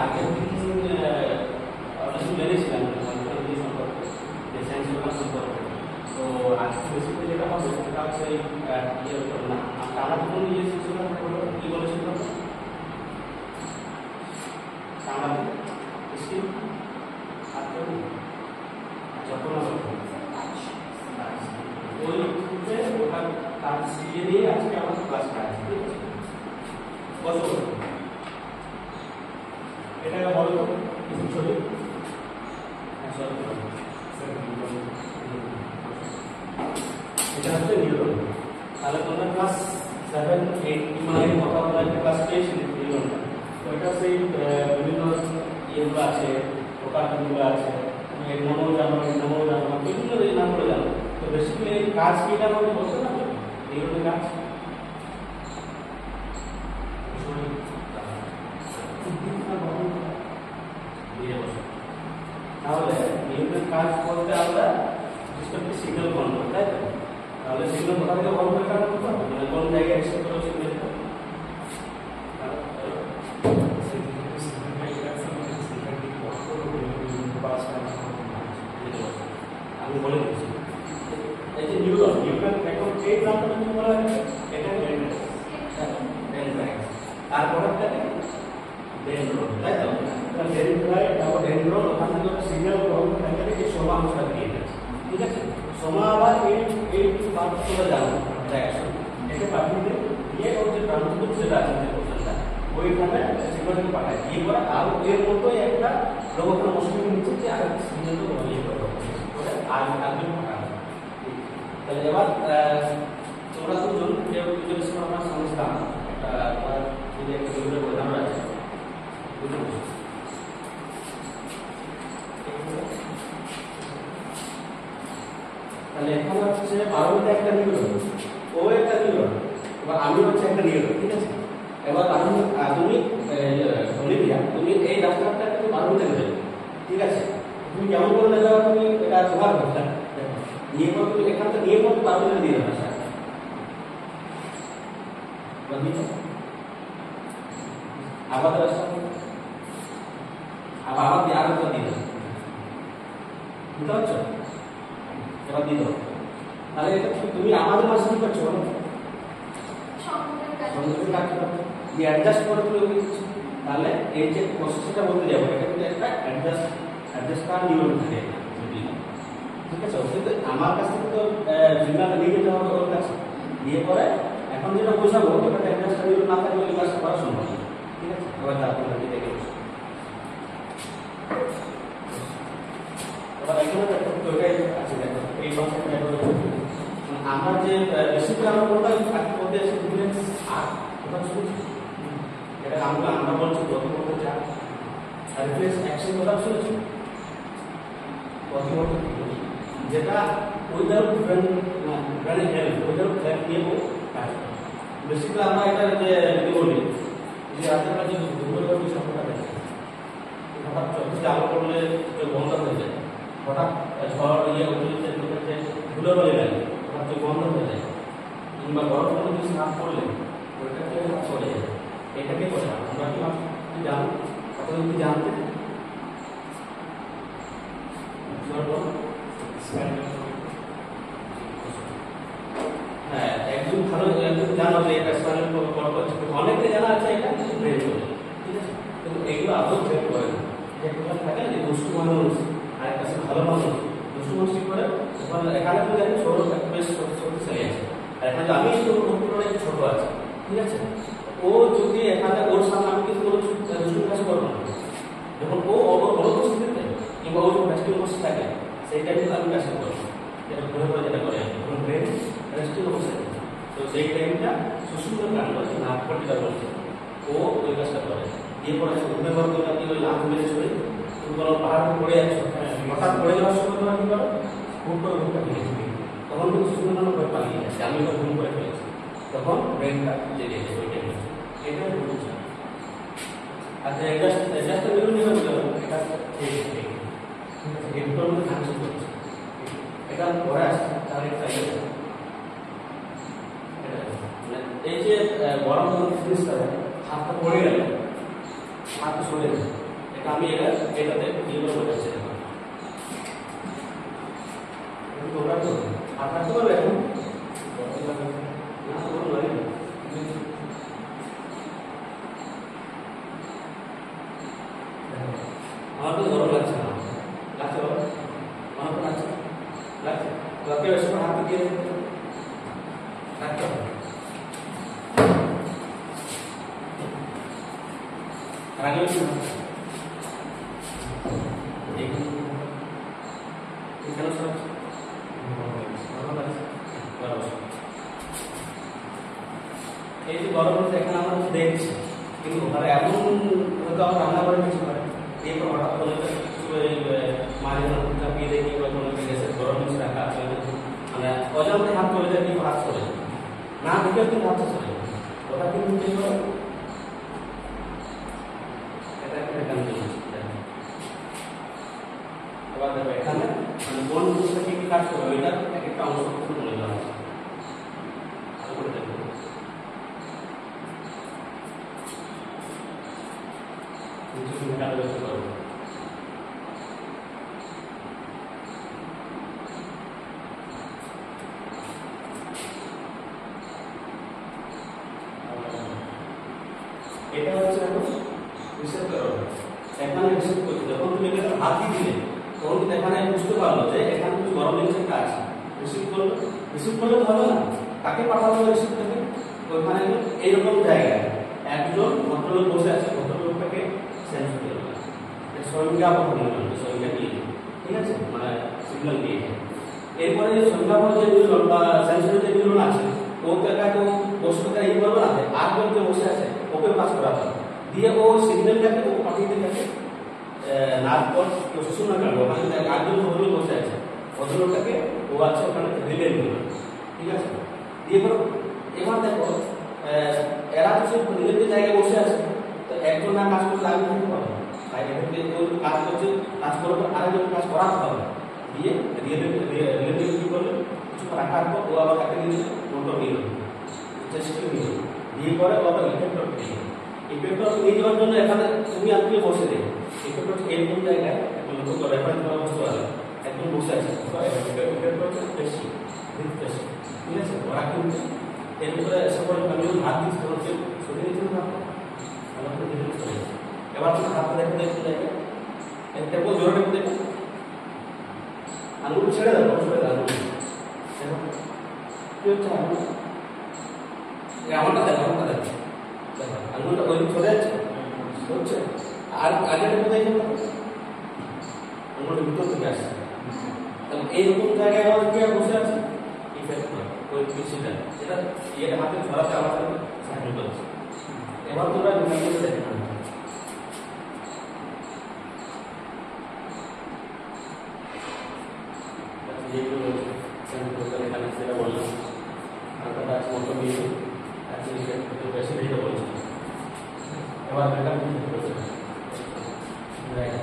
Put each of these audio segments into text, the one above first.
আগের দিন জেনেছিলাম সম্পর্কে যে সেন্সর সম্পর্কে। তো আজকে বেসিক্যালি যেটা হবে সেটা হচ্ছে ইয়ের উপর না, আমরা যখন ইয়ে সেন্সর কি বলেছিল আমাদের স্কিল যখন ওই ক্ষেত্রে ওটা তার শিখিয়ে দিয়ে আজকে আমার ক্লাসটা আছে, ঠিক আছে? কত এটা বলো কিছু ছবি এটা হচ্ছে নিউরন। তাহলে তোমরা ক্লাস 7, 8 মানে কথা বলা একটা ক্লাস পেয়েছিলে নিউরনটা। তো এটা সেই বিভিন্ন ইয়েগুলো আছে, প্রকারগুলো আছে, নামও জানো বিভিন্ন নামগুলো জানো। তো বেসিক্যালি কাজ কি এটা আমাকে বলতে পারবে নিউরনের কাজ? তাহলে নিউরনের কাজ বলতে আমরা সিস্টেমকে সিগন্যাল বহন করি, তাই তো? তাহলে সিগন্যাল কোথা থেকে বহন করে কাজ করতে হবে, মানে কোন জায়গায় রিসিভ করো সিগন্যালটা? আমি বলে দিচ্ছি, এই যে নিউরন এখন এই নামটা যদি বলা হয় এটা ডেন্ড্রাইট, তারপরে ডেন্ড্রন, তাই তো? ডেন্ড্রাইট তারপর ডেন্ড্রন, ওখান থেকে সিগন্যাল গ্রহণ করে যে সোমা অংশটা দিয়ে যাচ্ছে, ঠিক আছে? সোমা আবার এই পার্টগুলো জানো ডাইরেকশন একে পাঠিয়ে দিয়ে ওর যে ট্রান্সমিট যেটা আছে যে পোর্শনটা ওইখানে সিগন্যালকে পাঠায় দিয়ে পরে আর এর মতোই একটা রোবটের মশিনের নিচে যে আরেকটা সিগন্যালকে বলিয়ে করবে আর আগে পাঠানো। তাহলে এবার তোমরা দুজন কেউ দুজন সময় আমার সংস্থা একটা তোমার যদি একটা ভিডিও বোঝানো আছে বুঝতে পারছো? তাহলে এখানে হচ্ছে পারমিতা একটা নিউরন, ও একটা নিউরন, এবার আমি হচ্ছে একটা নিউরন, ঠিক আছে? এবার তুমি অলিভিয়া তুমি এই ডাক্তারটা কিন্তু পারমিতা নেবে, ঠিক আছে? তুমি কেমন করে নেবে তুমি এটা জোগাড় করতে নিয়ে পর তুমি এখান থেকে নিয়ে পর পারমিতা দিয়ে দেবে স্যার, আবার রাস্তা আবার দিয়ে আরো দিয়ে দেবে, বুঝতে পারছো? এবার দিয়ে দেবো। তাহলে এটা তুমি আমাদের মাসে কি করছো বলো? সংযোগের কাজ করছো, দিয়ে অ্যাডজাস্ট করে তুমি কিছু, তাহলে এই যে প্রসেসটা বলতে যাবো এটা কিন্তু একটা অ্যাডজাস্ট করা নিয়ম থাকে, ঠিক আছে? কিন্তু আমার কাছ থেকে তো সিগন্যালটা নিয়ে যেতে হবে ওর কাছে, দিয়ে পরে এখন যেটা বোঝাবো ওটা অ্যাডজাস্ট করা নিয়ম না থাকলে ওই কাজটা করা সম্ভব না, ঠিক আছে? এবার তারপর দেখে এবার এখানে ওইটাই আছে, দেখো এই কনসেপ্টটা আমরা যে বেসিক্যালি আমরা কোনটা বলতে আসি ডিফারেন্স আর ওটা শুনছি, এটা আমরা বলছি প্রতিবর্ত যা রিফ্লেক্স অ্যাকশন কথা শুনছি প্রতিবর্ত যেটা without brain help without help নিয়ে কাজ করে। বেসিক্যালি আমরা এটা যে বলি যে আপনারা যে দুর্বল সম্পর্কটা দেখেন হঠাৎ চোখে আলো পড়লে বন্ধ হয়ে যায়, হঠাৎ ঝড় ইয়ে উঠলে চোখের ধুলো বলে গেলে হঠাৎ বন্ধ হয়ে যায়, কিংবা গরম কোনো কিছু না পড়লে ওইটাকে চলে যায়, এটাকে কথা আমরা কি জানো? এখন কি জানতে হ্যাঁ একদম ভালো জানো যে এটা অনেকে জানা আছে এটা ব্রেন বলে, ঠিক আছে? কিন্তু এগুলো আদৌ ব্রেন করে না, এগুলো থাকে যে দুষ্টু মানুষ আর একটা ভালো মানুষ, দুষ্টু মানুষ কি করে এখানে তো দেখেন ছোট বেশ শক্তিশালী আছে, আর এখানে আমি অনেক ছোট আছে, ঠিক আছে? ও যদি এখানে ওর সামনে আমি কিন্তু কোনো দুষ্টু কাজ করবো না, যখন ও অনুপস্থিতিতে কিংবা ও যখন রেস্টিং অবস্থা থাকে সেই টাইমে আমি কাজটা করবো, যেটা ঘুরে ঘুরে যেটা করে যখন ব্রেন রেস্টিং অবস্থা, তো সেই টাইমটা সুন্দর গান বলছে না পটিটা বলছে ও ওই কাজটা করে দিয়ে পরে ঘুরে ঘর করে আপনি ওই লাভ মেরে ছড়ে তুমি কোনো পাহাড় পড়ে যাচ্ছ, হঠাৎ পড়ে যাওয়ার সময় তোমার কি করো ঘুম করে ঘুমটা ভেঙে তখন কিন্তু সুন্দর ভয় পালিয়ে যাচ্ছে, আমি তো ঘুম করে ফেলেছি, তখন ব্রেনটা জেগে যায় ওই টাইমে, এটাই বলছে। আচ্ছা এটা বিভিন্ন এটা এগুলোর মধ্যে ট্রানজিট করছে, এটা পরে আসছে তার একটা এই যে গরম জিনিসটা হাতটা পড়ে গেল, হাতটা সরে গেছে, আমি এটাতে ক্লিয়ার করে যাচ্ছি। তোমরা তো আঠাশ করবে এখন না তোমরা নয় আমার তো গরম লাগছে না, লাগছে বাবা আমার তো লাগছে লাগছে তো আপনি বেশি হাত দিয়ে লাগছে আগে এখানে সব এই যে গরম হচ্ছে এখানে আমরা দেখছি কিন্তু ওখানে এমন হয়তো আমরা রান্না করে কিছু করে এরপর হঠাৎ করে মাঝে মধ্যে চাপিয়ে দেখি বা কোনো গ্যাসের গরম জিনিস রাখা আছে মানে অজান্তে হাত চলে যায় কিন্তু হাত চলে না ঢুকে কিন্তু হাত চলে যায় ওটা কিন্তু এটা একটা জিনিস আবার দেখো এখানে মানে কোন জিনিসটা কি কি কাজ করবে এটা এক একটা অংশ কিন্তু বলে দেওয়া আছে ভালো করে দেখো কিছু মেটাল ব্যবহার করবো এটা হচ্ছে রিসেপ্টর এখানে রিসেপ্ট করতে যখন তুমি এখানে হাত দিলে তখন কিন্তু এখানে বুঝতে পারলো যে এখানে কিছু গরম জিনিস একটা আছে রিসিভ করলে তো হবে না কাকে পাঠাবো রিসিভ থেকে ওইখানে এইরকম জায়গায় একজন ভদ্রলোক বসে আছে ভদ্রলোকটাকে সেন্স করে দেবে সংজ্ঞাপক মনে করবে সংজ্ঞা দিয়ে ঠিক আছে মানে সিগন্যাল দিয়ে এরপরে যে সংজ্ঞাপক যে নিউরন বা সেন্সরি যে নিউরন আছে ওকে তো বসে এই করবে না আর যে বসে আছে ওকে কাজ করাতে দিয়ে ও সিগন্যালটাকে ও পাঠিয়ে দিতে নার্ভ কোড প্রসেসন না করবে ওখানে একজন ভদ্রলোক বসে আছে ভদ্রলোকটাকে ও আছে ওখানে রিলে দিবে ঠিক আছে দিয়ে এবার দেখো এরা তো নিজেদের জায়গায় বসে আছে তো একজন না কাজ করতে আগে থাকতে পারবে তাই এক্ষেত্রে কাজ করছে কাজ করার পর আরেকজন কাজ করাতে হবে দিয়ে রিলেটিভ কি করবে কিছু রাখার পর ও আবার কাকে দিয়ে মোটর নিয়ে নেবে চেষ্টা নিয়ে দিয়ে পরে ও আবার ইফেক্টর দিয়ে ইফেক্টর নিয়ে যাওয়ার জন্য এখানে তুমি আপনি বসে দেবে ইফেক্টর এরকম জায়গায় লক্ষ্য করে রেফারেন্স করা বস্তু আছে একদম বসে আছে ইফেক্টর হচ্ছে পেশি পেশি ঠিক আছে ওরা কিন্তু এরপরে সকল আমি হাত দিচ্ছি হচ্ছে সরিয়ে দিচ্ছি না আমাকে দিতে চলে এবার তুমি হাতটা দেখে দেখতে যাবে একটা জোরে দেখতে দেখো আঙুল ছেড়ে দাও ছেড়ে দাও আঙুল কি হচ্ছে আঙুল আমারটা দেখো আঙুলটা ওই চলে যাচ্ছে হচ্ছে আর আগে কোথায় যেত আঙুলটা ভিতর থেকে আসছে তাহলে এইরকম জায়গায় আমাদের কি বসে আছে ইফেক্ট করে ওই পিছিয়ে এটা ইয়েটা হাতে ধরাতে আমাদের সাহায্য করছে এবার তোমরা ভিডিওতে দেখো যেগুলো সেন্ট্রাল এখানে সেটা বললাম আরেকটা আছে মতো মিশন অ্যাকচুয়ালি সেটা বেশি ভিডিও বলছি এবার এটা বুঝতে পারছি রাইট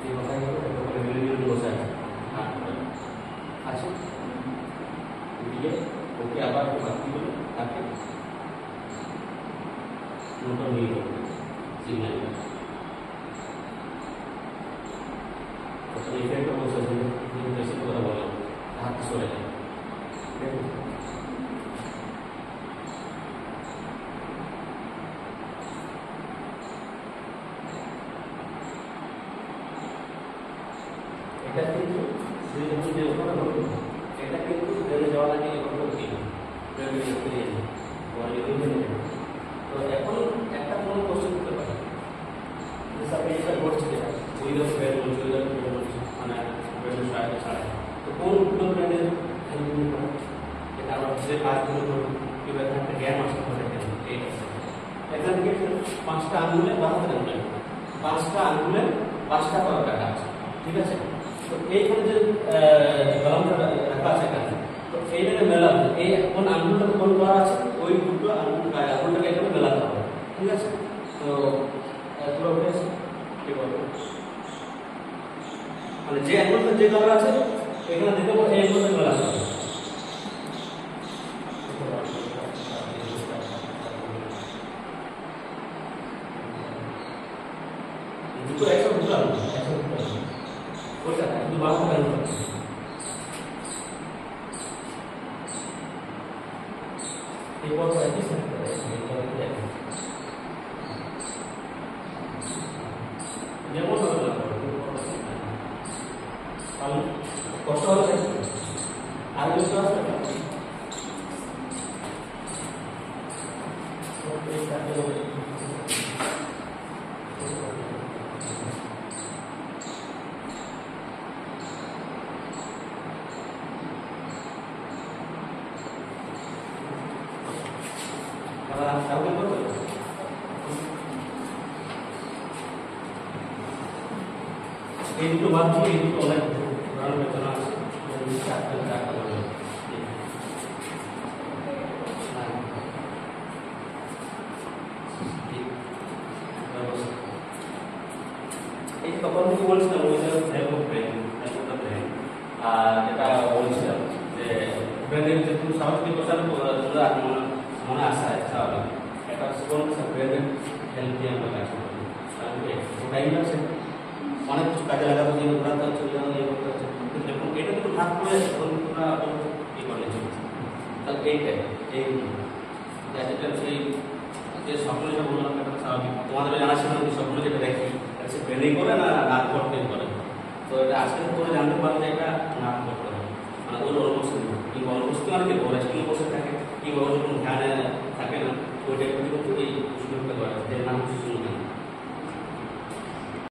এই কথাগুলো একটু করে মিলিয়ে বসে আছে দিয়ে ওকে আবার বাকি করে তাকে মোটর নিয়ে যাবে সিগন্যাল ইফেক্টর বসে আছে বেশি কথা বললাম হাত সরে যায় এটা কিন্তু যে ওখানে বলবো এটা কিন্তু ট্রেনে যাওয়া লাগে এখন করছি ট্রেনে ফিরে তো এখন একটা কোনো কোশ্চেন করতে পারে আপনি এটা করছি উইদার ফেয়ার বলছি উইদার ফেয়ার বলছি মানে ব্র্যান্ডের সাথে ছাড়া তো কোন কোন ব্র্যান্ডের এটা আমরা যে কাজগুলো করবো কিংবা একটা জ্ঞান আসতে পারে এই এখান থেকে 5টা আঙুলে 72 আঙুলে 5টা আঙুলে 5টা করে কাটা আছে ঠিক আছে তো এইখানে যে কলমটা রাখা আছে এখানে তো এইটাকে মেলাতে এই কোন আঙুলটাকে কোন করা আছে ওই দুটো আঙুলটাকে এখানে মেলাতে হবে ঠিক আছে তো পুরো বেশ কি বলবো মানে যে অ্যাঙ্গেলটা যে কালার আছে এখানে দেখতে পাবো এই অ্যাঙ্গেলটা কালার আছে দুটো একসাথে ঢুকানো ওইটা শুধু বারো কালার এই বড় একই সাথে যেমন কষ্ট হবে আর কিছু আছে এই দুটো বাদ দিয়ে এই দুটো অনেক ধরনের বেতন আছে এই তখন থেকে বলছিলাম ওই আর যেটা বলছিলাম যে ব্র্যান্ডের যে তুমি স্বাভাবিক কথা মনে আসা স্বাভাবিক একটা কোন ব্র্যান্ডের হেল্প দিয়ে আমরা কাজ করি টাইম লাগছে অনেক কিছু কাজে লাগাবো যে ঘোরাতে হচ্ছে ইয়ে করতে হচ্ছে যখন এটা কিন্তু ভাগ করে তোমরা ই করলে চলছে তাহলে এইটাই এই যেটা সেই যে স্বপ্ন যেটা বললাম এটা স্বাভাবিক তোমাদের জানা ছিল যে স্বপ্ন যেটা দেখি সে ব্রেনেই করে না নাক করতে করে তো এটা আজকে করে জানতে পারলে এটা নাক করতে হবে মানে ওর অনুপস্থিতি কিংবা অনুপস্থিতি মানে কি ওরা স্কুলে বসে থাকে কিংবা ওর যখন ধ্যানে থাকে না ওইটা কিন্তু এই সুযোগটা করে যে নাম শুনে